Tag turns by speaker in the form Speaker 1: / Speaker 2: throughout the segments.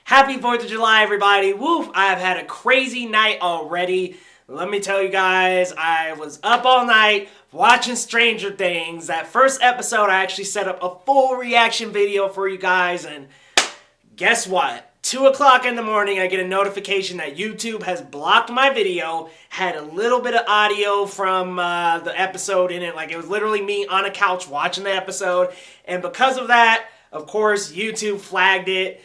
Speaker 1: Happy 4th of July, everybody. Woof, I have had a crazy night already. Let me tell you guys, I was up all night watching Stranger Things. That first episode, I actually set up a full reaction video for you guys, and guess what? 2 o'clock in the morning, I get a notification that YouTube has blocked my video, had a little bit of audio from the episode in it. Like, it was literally me on a couch watching the episode, and because of that, of course, YouTube flagged it,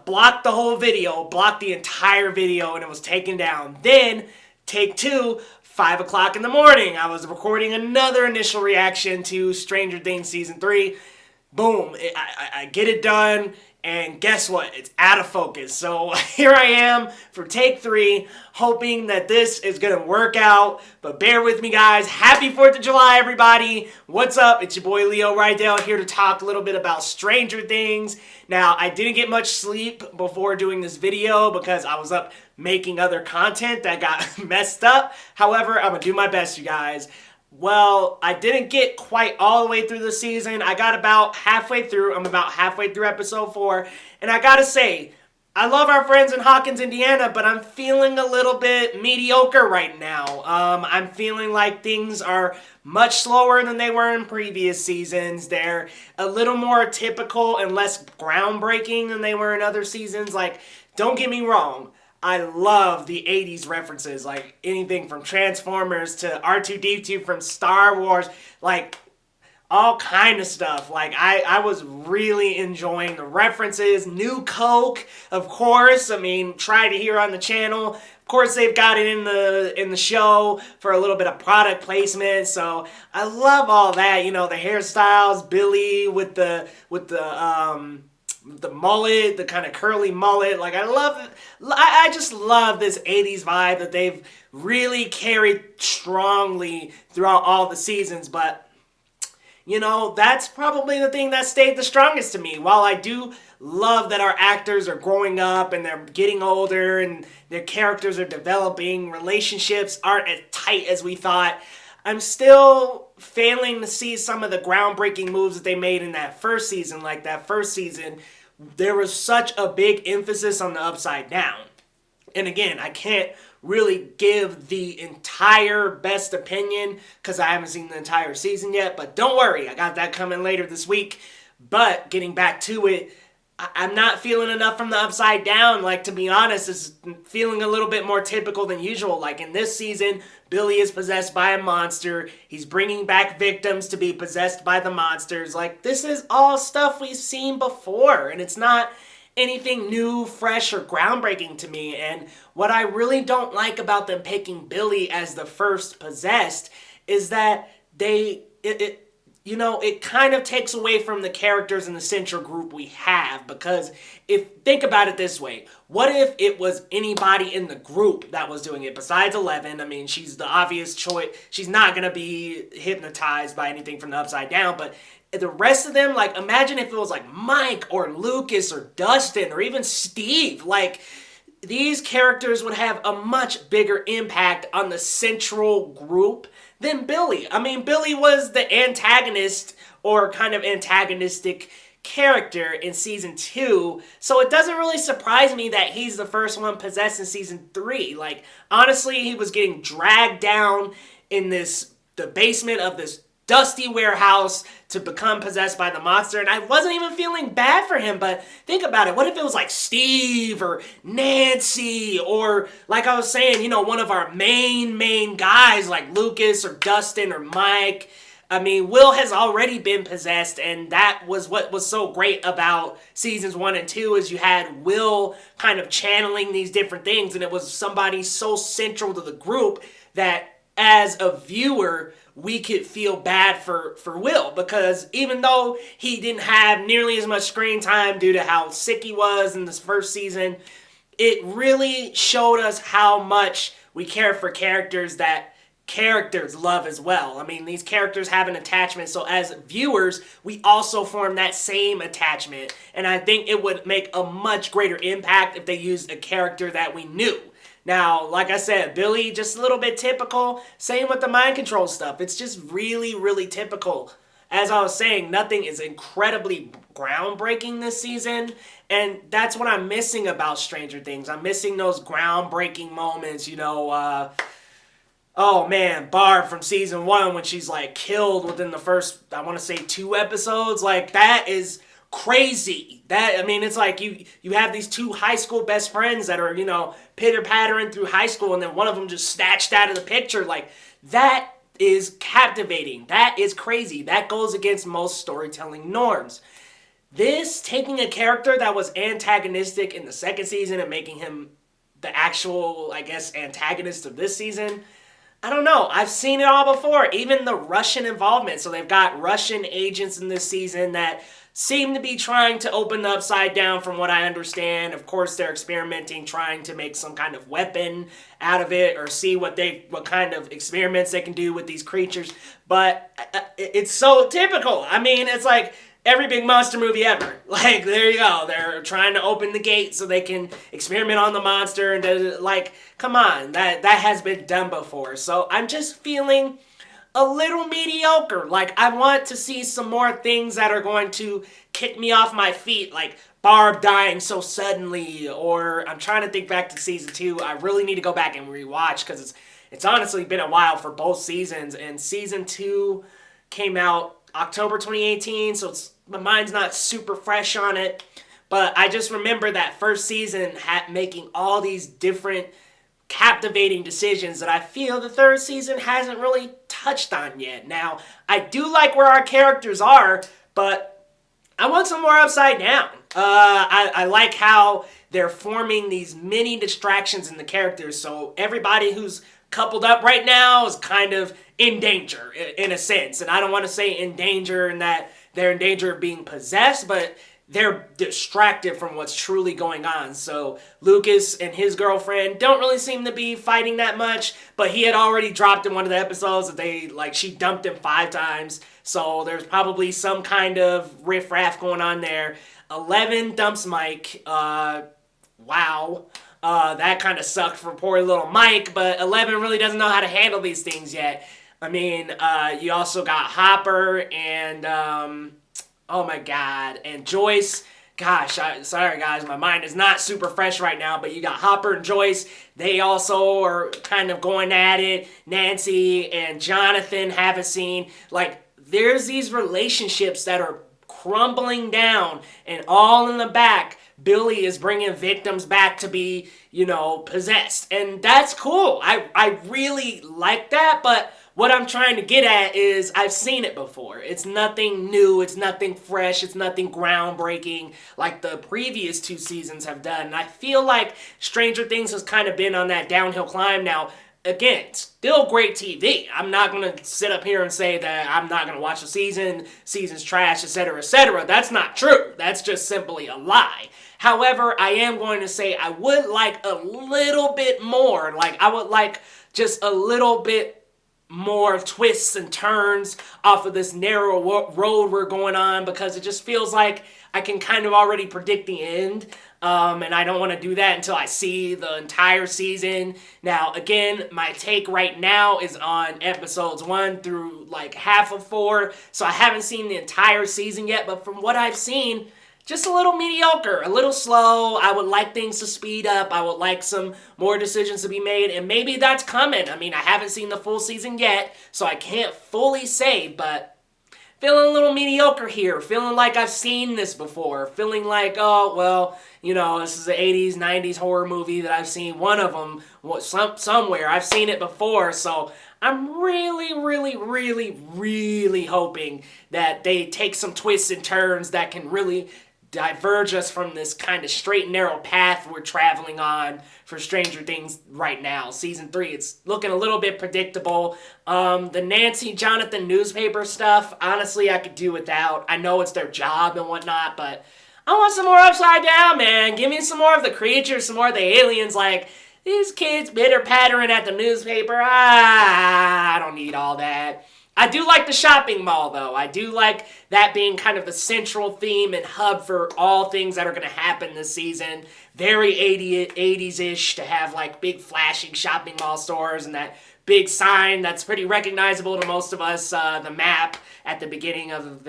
Speaker 1: blocked the whole video, blocked the entire video, and it was taken down. Then, take two, 5 o'clock in the morning, I was recording another initial reaction to Stranger Things Season 3. Boom, I get it done, and guess what? It's out of focus. So here I am for take 3, hoping that this is going to work out. But bear with me, guys. Happy 4th of July, everybody. What's up? It's your boy Leo Rydell here to talk a little bit about Stranger Things. Now, I didn't get much sleep before doing this video because I was up making other content that got messed up. However, I'm going to do my best, you guys. Well, I didn't get quite all the way through the season. I got about halfway through. I'm about halfway through episode 4. And I gotta say, I love our friends in Hawkins, Indiana, but I'm feeling a little bit mediocre right now. I'm feeling like things are much slower than they were in previous seasons. They're a little more typical and less groundbreaking than they were in other seasons. Like, don't get me wrong. I love the 80s references, like anything from Transformers to R2-D2 from Star Wars, like all kind of stuff. Like I was really enjoying the references. New Coke, of course. I mean, try to hear on the channel. Of course, they've got it in the show for a little bit of product placement. So I love all that. You know, the hairstyles, Billy with the mullet, the kind of curly mullet. Like, I love it. I just love this 80s vibe that they've really carried strongly throughout all the seasons. But, you know, that's probably the thing that stayed the strongest to me. While I do love that our actors are growing up and they're getting older and their characters are developing, relationships aren't as tight as we thought, I'm still failing to see some of the groundbreaking moves that they made in that first season. Like that first season, there was such a big emphasis on the upside down. And again, I can't really give the entire best opinion because I haven't seen the entire season yet. But don't worry, I got that coming later this week. But getting back to it, I'm not feeling enough from the upside down. Like, to be honest, it's feeling a little bit more typical than usual. Like, in this season, Billy is possessed by a monster. He's bringing back victims to be possessed by the monsters. Like, this is all stuff we've seen before, and it's not anything new, fresh, or groundbreaking to me. And what I really don't like about them picking Billy as the first possessed is that it kind of takes away from the characters in the central group we have. Because think about it this way, what if it was anybody in the group that was doing it besides Eleven? I mean, she's the obvious choice. She's not going to be hypnotized by anything from the upside down, but the rest of them, like, imagine if it was like Mike or Lucas or Dustin or even Steve. Like, these characters would have a much bigger impact on the central group than Billy. I mean, Billy was the antagonist or kind of antagonistic character in season 2, so it doesn't really surprise me that he's the first one possessed in season 3. Like, honestly, he was getting dragged down in the basement of this dusty warehouse to become possessed by the monster, and I wasn't even feeling bad for him. But think about it, what if it was like Steve or Nancy, or like I was saying, you know, one of our main guys like Lucas or Dustin or Mike? I mean, Will has already been possessed, and that was what was so great about seasons 1 and 2, is you had Will kind of channeling these different things, and it was somebody so central to the group that as a viewer, we could feel bad for Will, because even though he didn't have nearly as much screen time due to how sick he was in this first season, it really showed us how much we care for characters that characters love as well. I mean, these characters have an attachment, so as viewers, we also form that same attachment, and I think it would make a much greater impact if they used a character that we knew. Now, like I said, Billy, just a little bit typical. Same with the mind control stuff. It's just really, really typical. as I was saying, nothing is incredibly groundbreaking this season. And that's what I'm missing about Stranger Things. I'm missing those groundbreaking moments, oh man, Barb from season 1 when she's like killed within the first, I want to say 2 episodes. Like that is crazy. It's like you have these 2 high school best friends that are, pitter-pattering through high school and then one of them just snatched out of the picture. Like that is captivating. That is crazy. That goes against most storytelling norms. This, taking a character that was antagonistic in the second season and making him the actual, I guess, antagonist of this season, I don't know. I've seen it all before. Even the Russian involvement. So they've got Russian agents in this season that seem to be trying to open the Upside Down from what I understand. Of course, they're experimenting, trying to make some kind of weapon out of it or see what kind of experiments they can do with these creatures. But it's so typical. It's like every big monster movie ever. Like, there you go. They're trying to open the gate so they can experiment on the monster. And, come on. That has been done before. So I'm just feeling a little mediocre. Like, I want to see some more things that are going to kick me off my feet. Like, Barb dying so suddenly. Or I'm trying to think back to season 2. I really need to go back and rewatch because it's honestly been a while for both seasons. And season 2 came out October 2018, so my mind's not super fresh on it. But I just remember that first season making all these different captivating decisions that I feel the third season hasn't really touched on yet. Now, I do like where our characters are, but I want some more Upside Down. I like how they're forming these mini distractions in the characters, so everybody who's coupled up right now is kind of in danger, in a sense. And I don't want to say in danger in that they're in danger of being possessed, but they're distracted from what's truly going on. So Lucas and his girlfriend don't really seem to be fighting that much, but he had already dropped in one of the episodes that she dumped him 5 times. So there's probably some kind of riff-raff going on there. 11 dumps Mike. Wow. That kind of sucked for poor little Mike, but 11 really doesn't know how to handle these things yet. You also got Hopper and, oh my god, and Joyce. Gosh, sorry guys, my mind is not super fresh right now, but you got Hopper and Joyce. They also are kind of going at it. Nancy and Jonathan have a scene. Like, there's these relationships that are crumbling down, and all in the back, Billy is bringing victims back to be, possessed. And that's cool. I really like that, but what I'm trying to get at is I've seen it before. It's nothing new. It's nothing fresh. It's nothing groundbreaking like the previous 2 seasons have done. And I feel like Stranger Things has kind of been on that downhill climb now. Again, still great TV. I'm not going to sit up here and say that I'm not going to watch the season's trash, etc., etc. That's not true. That's just simply a lie. However, I am going to say I would like a little bit more. Like, I would like just a little bit more twists and turns off of this narrow road we're going on, because it just feels like I can kind of already predict the end. And I don't want to do that until I see the entire season. Now, again, my take right now is on episodes 1 through like half of 4. So I haven't seen the entire season yet, but from what I've seen, just a little mediocre, a little slow. I would like things to speed up. I would like some more decisions to be made, and maybe that's coming. I haven't seen the full season yet, so I can't fully say, but feeling a little mediocre here, feeling like I've seen this before, feeling like, oh, well, this is an 80s, 90s horror movie that I've seen one of them somewhere. I've seen it before, so I'm really, really, really, really hoping that they take some twists and turns that can really diverge us from this kind of straight and narrow path we're traveling on for Stranger Things right now. Season 3, it's looking a little bit predictable. The Nancy Jonathan newspaper stuff, honestly, I could do without. I know it's their job and whatnot, but I want some more Upside Down, man. Give me some more of the creatures, some more of the aliens. Like, these kids pitter-pattering at the newspaper, I don't need all that. I do like the shopping mall, though. I do like that being kind of the central theme and hub for all things that are going to happen this season. Very 80s-ish to have, like, big flashing shopping mall stores and that big sign that's pretty recognizable to most of us, the map at the beginning of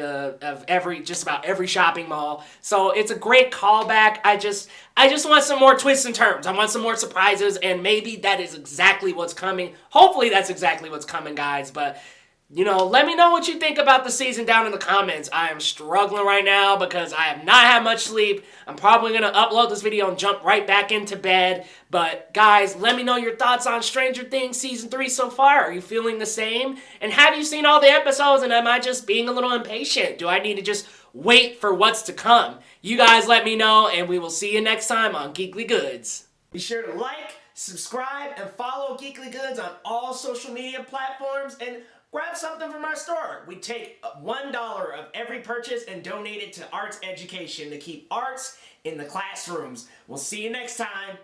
Speaker 1: just about every shopping mall. So it's a great callback. I just want some more twists and turns. I want some more surprises, and maybe that is exactly what's coming. Hopefully that's exactly what's coming, guys. But you know, let me know what you think about the season down in the comments. I am struggling right now because I have not had much sleep. I'm probably going to upload this video and jump right back into bed. But guys, let me know your thoughts on Stranger Things Season 3 so far. Are you feeling the same? And have you seen all the episodes, and am I just being a little impatient? Do I need to just wait for what's to come? You guys let me know, and we will see you next time on Geekly Goods. Be sure to like, subscribe, and follow Geekly Goods on all social media platforms, and grab something from our store. We take $1 of every purchase and donate it to arts education to keep arts in the classrooms. We'll see you next time.